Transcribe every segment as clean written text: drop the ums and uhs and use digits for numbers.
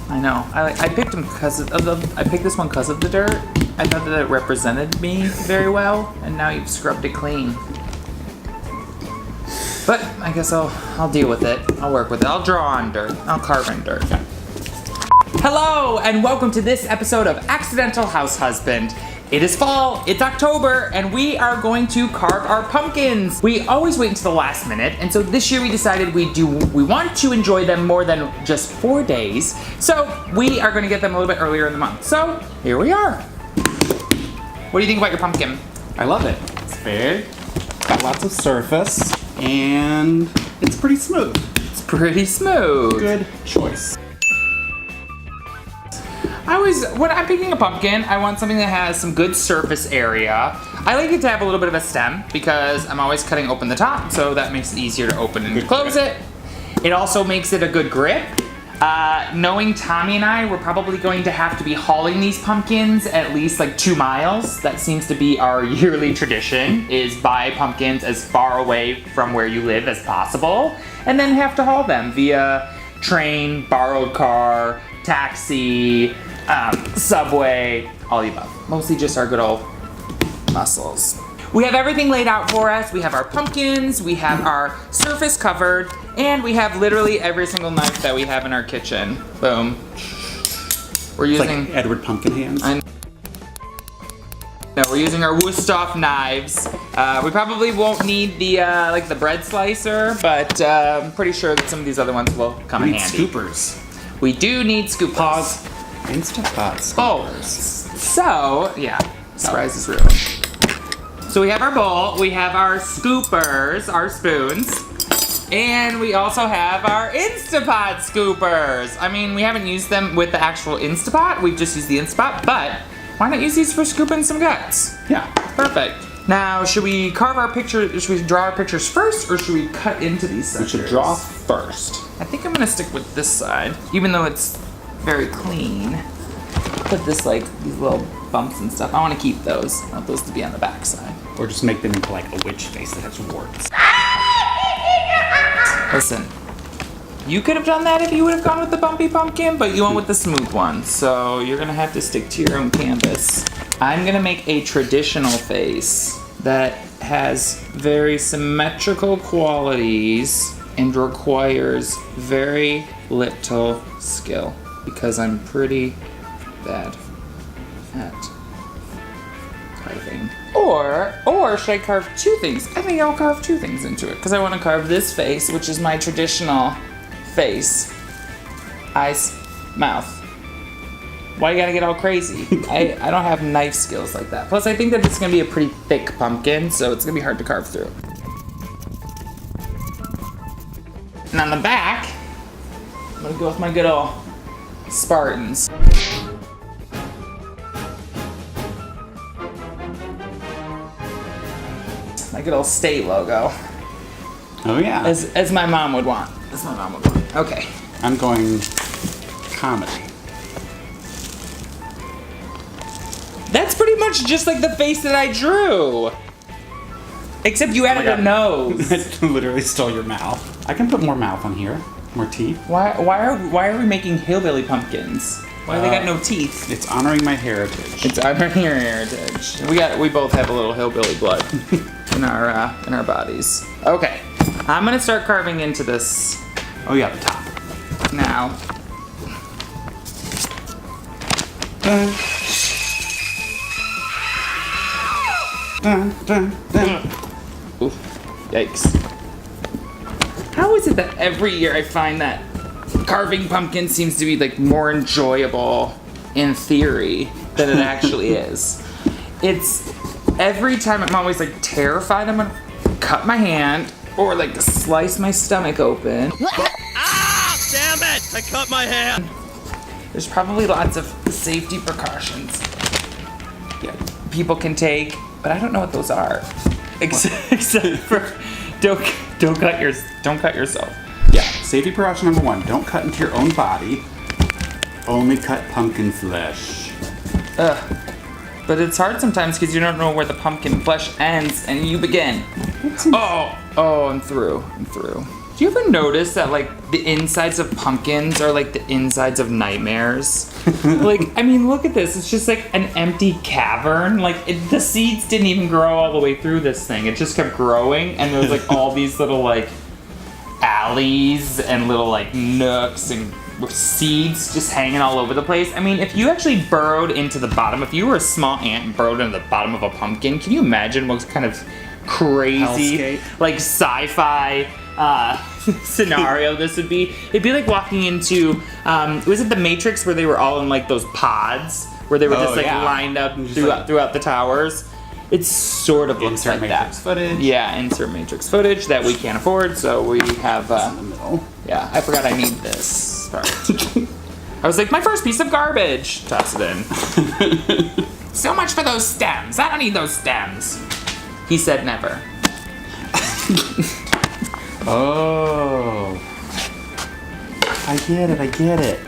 I know. I picked him because I picked this one because of the dirt. I thought that it represented me very well, and now you've scrubbed it clean. But I guess I'll deal with it. I'll work with it. I'll draw on dirt. I'll carve in dirt. Hello, and welcome to this episode of Accidental House Husband. It is fall, it's October, and we are going to carve our pumpkins. We always wait until the last minute, and so this year we decided we want to enjoy them more than just 4 days. So we are gonna get them a little bit earlier in the month. So here we are. What do you think about your pumpkin? I love it. It's big, got lots of surface, and it's pretty smooth. It's pretty smooth. Good choice. When I'm picking a pumpkin, I want something that has some good surface area. I like it to have a little bit of a stem because I'm always cutting open the top, so that makes it easier to open and close it. It also makes it a good grip. Knowing Tommy and I, we're probably going to have to be hauling these pumpkins at least like 2 miles. That seems to be our yearly tradition, is buy pumpkins as far away from where you live as possible, and then have to haul them via train, borrowed car, taxi, subway, all the above. Mostly just our good old muscles. We have everything laid out for us. We have our pumpkins, we have our surface covered, and we have literally every single knife that we have in our kitchen. Boom. We're using like Edward Pumpkinhands. No, we're using our Wusthof knives. We probably won't need the like the bread slicer, but I'm pretty sure that some of these other ones will come in handy. Scoopers. We do need scoopers. Pause. Instapot scoopers. So yeah, surprise is ruined. So we have our bowl, we have our scoopers, our spoons, and we also have our Instapot scoopers. I mean, we haven't used them with the actual Instapot, we've just used the Instapot, but why not use these for scooping some guts? Yeah. Perfect. Now, should we carve our picture, should we draw our pictures first, or should we cut into these sectors? We should draw first. I think I'm gonna stick with this side, even though it's very clean. Put this like, these little bumps and stuff. I wanna keep those. I want those to be on the back side. Or just make them into like a witch face that has warts. Listen, you could have done that if you would have gone with the bumpy pumpkin, but you went with the smooth one. So you're gonna have to stick to your own canvas. I'm gonna make a traditional face that has very symmetrical qualities and requires very little skill because I'm pretty bad at carving. Or should I carve 2 things? I think I'll carve 2 things into it because I want to carve this face, which is my traditional face. Eyes, mouth. Why you gotta get all crazy? I don't have knife skills like that. Plus I think that it's gonna be a pretty thick pumpkin, so it's gonna be hard to carve through. And on the back, I'm gonna go with my good old Spartans. My good old state logo. Oh yeah. As my mom would want. As my mom would want. Okay. I'm going comedy. That's pretty much just like the face that I drew. Except you added a nose. I literally stole your mouth. I can put more mouth on here. More teeth. Why are we making hillbilly pumpkins? Why they got no teeth? It's honoring my heritage. It's honoring your heritage. We both have a little hillbilly blood in our bodies. Okay, I'm gonna start carving into this. Oh yeah, the top. Now. Dun, dun, dun, dun. Oof, yikes. How is it that every year I find that carving pumpkins seems to be like more enjoyable in theory than it actually is? It's every time I'm always like terrified I'm gonna cut my hand or like slice my stomach open. Ah! Damn it! I cut my hand! There's probably lots of safety precautions people can take, but I don't know what those are. Except for don't cut yourself. Yeah, safety precaution number 1, don't cut into your own body. Only cut pumpkin flesh. But it's hard sometimes because you don't know where the pumpkin flesh ends and you begin. Oh, I'm through. Do you ever notice that like the insides of pumpkins are like the insides of nightmares? Like, I mean, look at this. It's just like an empty cavern. Like the seeds didn't even grow all the way through this thing. It just kept growing, and there's like all these little like alleys and little like nooks and seeds just hanging all over the place. I mean, if you actually burrowed into the bottom, if you were a small ant and burrowed into the bottom of a pumpkin, can you imagine what kind of crazy, Hellscape. like sci-fi scenario this would be? It'd be like walking into, was it The Matrix where they were all in like those pods where they were just like yeah. lined up Just throughout the towers? It's sort of looks Insert like Matrix that. footage. Yeah, insert Matrix footage that we can't afford, so we have. In the middle. Yeah, I forgot I need this part. I was like, my first piece of garbage. Toss it in. So much for those stems. I don't need those stems. He said never. Oh. I get it, I get it.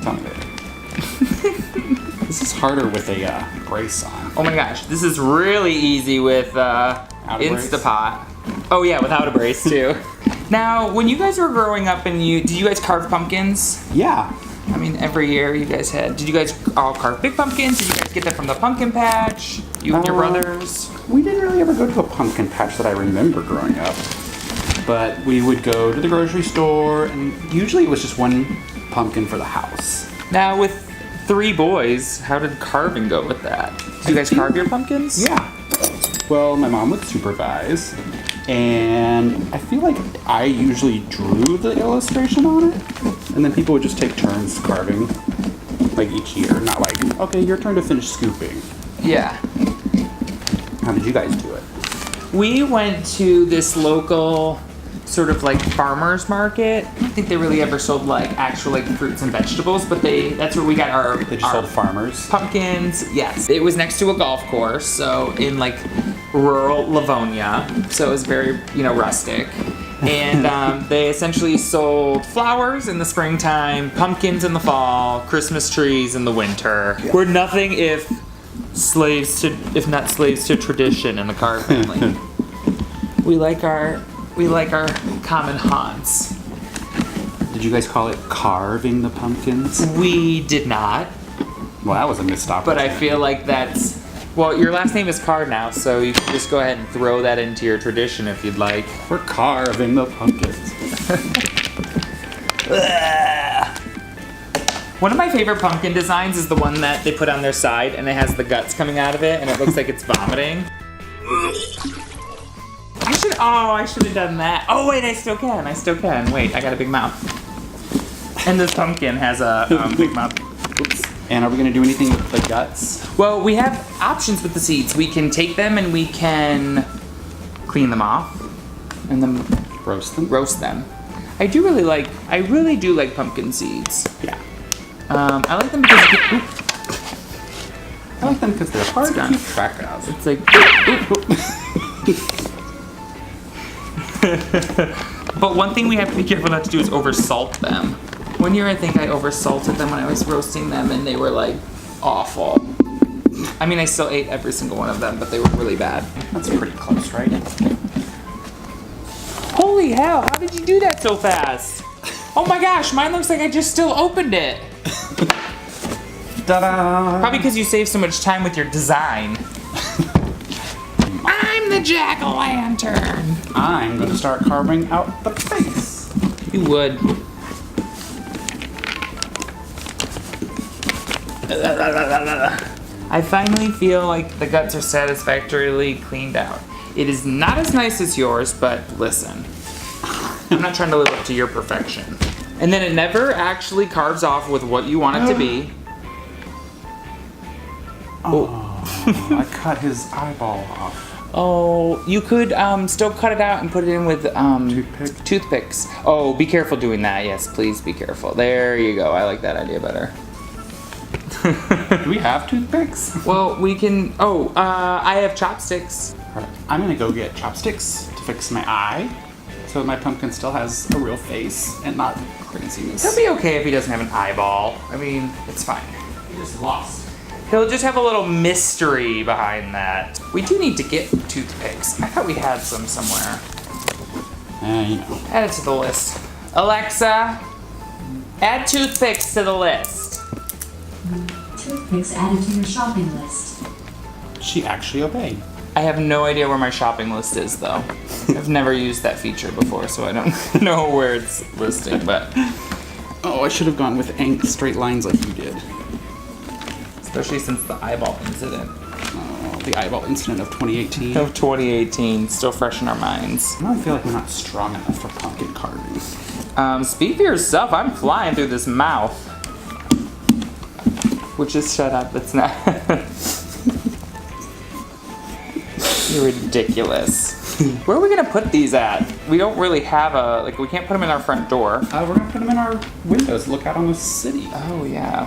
Tell me later. This is harder with a brace on. Oh my gosh, this is really easy with a brace? Instapot. Oh yeah, without a brace too. Now, when you guys were growing up and did you guys carve pumpkins? Yeah. I mean, every year you guys had. Did you guys all carve big pumpkins? Did you guys get that from the pumpkin patch? You and your brothers? We didn't really ever go to a pumpkin patch that I remember growing up. But we would go to the grocery store, and usually it was just one pumpkin for the house. Now, with 3 boys, how did carving go with that? Do you guys carve your pumpkins? Yeah. Well, my mom would supervise, and I feel like I usually drew the illustration on it, and then people would just take turns carving, like each year. Not like, okay, your turn to finish scooping. Yeah. How did you guys do it? We went to this local sort of like farmer's market. I don't think they really ever sold like actual like fruits and vegetables, but that's where we got our They just our sold farmers. pumpkins. Yes, it was next to a golf course, so in like rural Livonia, so it was very rustic. And they essentially sold flowers in the springtime, pumpkins in the fall, Christmas trees in the winter. We're nothing if not slaves to tradition in the Carr family. we like our common haunts. Did you guys call it carving the pumpkins? We did not, Well, that was a missed but opportunity. I feel like that's. Well, your last name is Carr now, so you can just go ahead and throw that into your tradition if you'd like. We're carving the pumpkins. One of my favorite pumpkin designs is the one that they put on their side and it has the guts coming out of it and it looks like it's vomiting. I should have done that. Oh wait, I still can. Wait, I got a big mouth. And this pumpkin has a big mouth. Oops. And are we gonna do anything with the guts? Well, we have options with the seeds. We can take them and we can clean them off and then Roast them? roast them. I really do like pumpkin seeds. Yeah. I like them because I like them because they're hard to done. keep track of. it's like. But one thing we have to be careful not to do is oversalt them. One year I think I oversalted them when I was roasting them and they were like awful. I mean, I still ate every single one of them, but they were really bad. That's pretty close, right? Holy hell, how did you do that so fast? Oh my gosh, mine looks like I just still opened it. Ta-da! Probably because you save so much time with your design. I'm the jack-o'-lantern. I'm gonna start carving out the face. You would. I finally feel like the guts are satisfactorily cleaned out. It is not as nice as yours, but listen. I'm not trying to live up to your perfection. And then it never actually carves off with what you want it to be. I cut his eyeball off. Oh, you could still cut it out and put it in with toothpicks. Oh, be careful doing that. Yes, please be careful. There you go. I like that idea better. Do we have toothpicks? Well, we can. Oh, I have chopsticks. Alright, I'm gonna go get chopsticks to fix my eye, so my pumpkin still has a real face and not craziness. It'll be okay if he doesn't have an eyeball. I mean, it's fine. He just lost. He'll just have a little mystery behind that. We do need to get toothpicks. I thought we had some somewhere. You know. Add it to the list. Alexa, add toothpicks to the list. Toothpicks added to your shopping list. She actually obeyed. I have no idea where my shopping list is though. I've never used that feature before, so I don't know where it's listing, but Oh, I should have gone with straight lines like you did. especially since the eyeball incident Oh, the eyeball incident of 2018. of 2018, still fresh in our minds. I don't feel like I'm not strong enough for pumpkin carving. Speak for yourself. I'm flying through this mouth. Which is shut up. It's not. You're ridiculous. Where are we gonna put these at? We don't really have a we can't put them in our front door. We're gonna put them in our windows. Look out on the city. Oh yeah.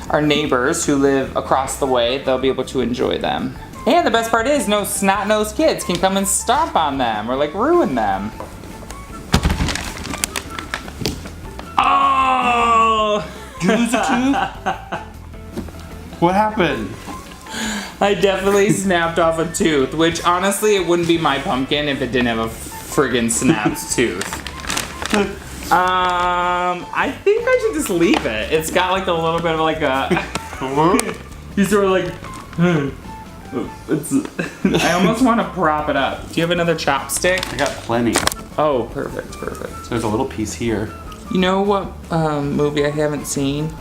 Our neighbors who live across the way, they'll be able to enjoy them. And the best part is, no snot-nosed kids can come and stomp on them or ruin them. Oh! Did you lose a tooth? What happened? I definitely snapped off a tooth, which honestly, it wouldn't be my pumpkin if it didn't have a friggin' snapped tooth. I think I should just leave it. It's got a little bit of a. He's sort of I almost want to prop it up. Do you have another chopstick? I got plenty. Oh, perfect, perfect. There's a little piece here. You know what movie I haven't seen?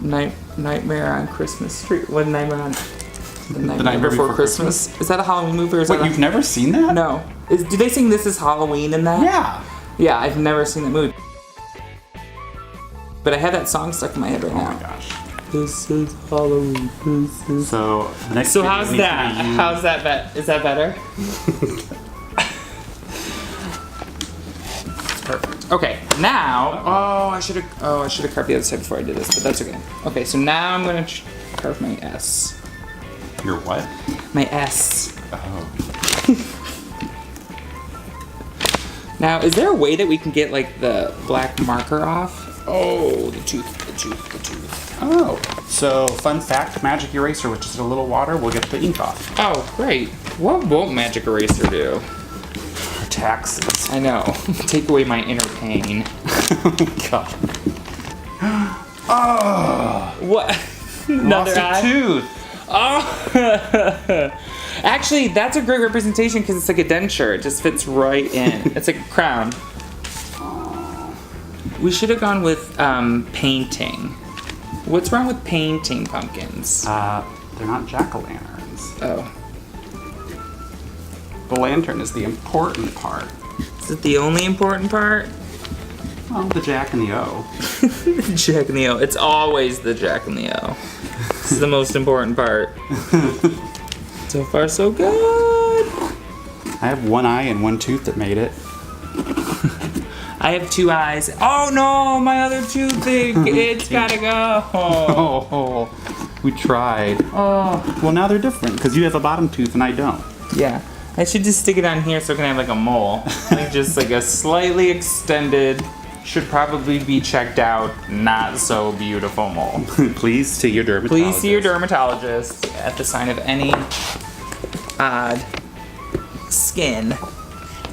Nightmare on Christmas Street. What Nightmare on? The Nightmare Before Christmas. Is that a Halloween movie or is Wait, that you've never seen that? No. Do they sing This Is Halloween in that? Yeah. Yeah, I've never seen that movie. But I have that song stuck in my head right Oh now. my gosh. This is Halloween. This is. So the next. So video how's needs to that? be you- How's that? Is that better? Perfect. Okay, now. Oh, I should have carved the other side before I did this, but that's okay. Okay, so now I'm gonna carve my S. Your what? My S. Oh. Now, is there a way that we can get the black marker off? Oh, the tooth. Oh. So fun fact: magic eraser with just a little water will get the ink off. Oh, great. What won't magic eraser do? Taxes. I know. Take away my inner pain. God. What? Another Lost a eye? tooth. Oh. Actually, that's a great representation because it's like a denture. It just fits right in. It's like a crown. We should have gone with painting. What's wrong with painting pumpkins? They're not jack-o'-lanterns. Oh. The lantern is the important part. Is it the only important part? Well, the Jack and the O. The Jack and the O. It's always the Jack and the O. This is the most important part. So far, so good. I have one eye and one tooth that made it. I have two eyes. Oh no, my other tooth, it's gotta go. Oh, we tried. Oh, Well, now they're different because you have a bottom tooth and I don't. yeah. I should just stick it on here so it can have a mole. Just a slightly extended, should probably be checked out, not so beautiful mole. Please see your dermatologist. Please see your dermatologist at the sign of any odd skin. I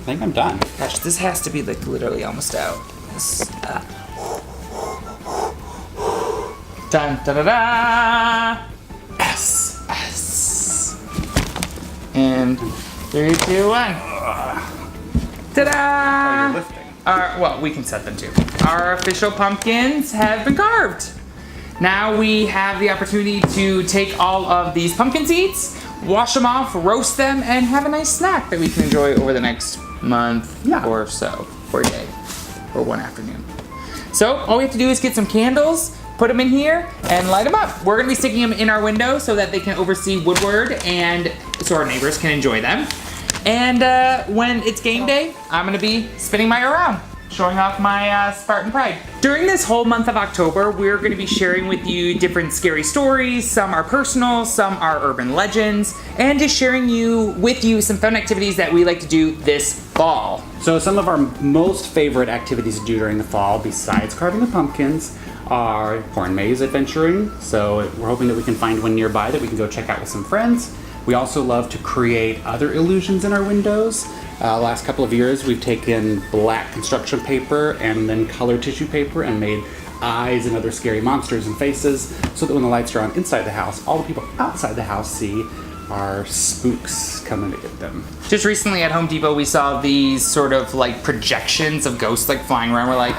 think I'm done. Gosh, this has to be literally almost out. This, Dun da da da! S. And 3, 2, 1. Ta-da! You're lifting. Well, we can set them too. Our official pumpkins have been carved. Now we have the opportunity to take all of these pumpkin seeds, wash them off, roast them, and have a nice snack that we can enjoy over the next month or so, or day, or one afternoon. So all we have to do is get some candles, put them in here, and light them up. We're gonna be sticking them in our window so that they can oversee Woodward and so our neighbors can enjoy them. And when it's game day, I'm gonna be spinning mine around, showing off my Spartan pride. During this whole month of October, we're gonna be sharing with you different scary stories. Some are personal, some are urban legends, and just sharing with you some fun activities that we like to do this fall. So some of our most favorite activities to do during the fall, besides carving the pumpkins, are corn maze adventuring. So we're hoping that we can find one nearby that we can go check out with some friends. We also love to create other illusions in our windows. Last couple of years, we've taken black construction paper and then colored tissue paper and made eyes and other scary monsters and faces, so that when the lights are on inside the house, all the people outside the house see our spooks coming to get them. Just recently at Home Depot, we saw these sort of like projections of ghosts like flying around. We're like,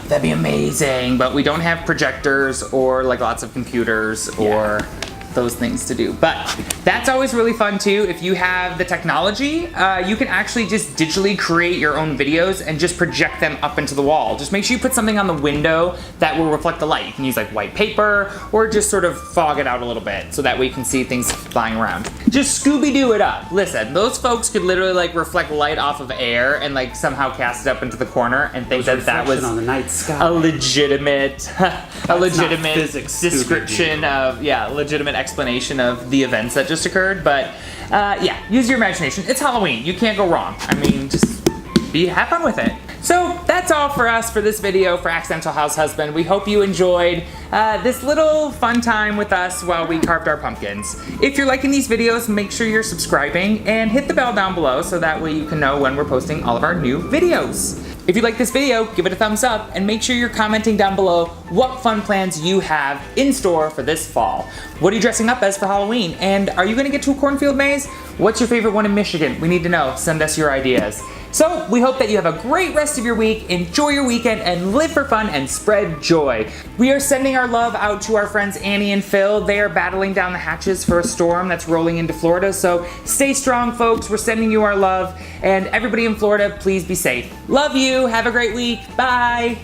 that'd be amazing, but we don't have projectors or like lots of computers or those things to do. But that's always really fun too. If you have the technology, you can actually just digitally create your own videos and just project them up into the wall. Just make sure you put something on the window that will reflect the light. You can use like white paper or just sort of fog it out a little bit so that way you can see things flying around. Just Scooby-Doo it up. Listen, those folks could literally like reflect light off of air and like somehow cast it up into the corner and think that was on the night sky. a legitimate physics, description Scooby-Doo. of legitimate explanation of the events that just occurred. But yeah, use your imagination. It's Halloween. You can't go wrong. I mean, just have fun with it. So that's all for us for this video for Accidental House Husband. We hope you enjoyed this little fun time with us while we carved our pumpkins. If you're liking these videos, make sure you're subscribing and hit the bell down below so that way you can know when we're posting all of our new videos. If you like this video, give it a thumbs up and make sure you're commenting down below what fun plans you have in store for this fall. What are you dressing up as for Halloween? And are you gonna get to a cornfield maze? What's your favorite one in Michigan? We need to know. Send us your ideas. So we hope that you have a great rest of your week, enjoy your weekend, and live for fun and spread joy. We are sending our love out to our friends Annie and Phil. They are battling down the hatches for a storm that's rolling into Florida. So stay strong, folks. We're sending you our love. And everybody in Florida, please be safe. Love you. Have a great week. Bye.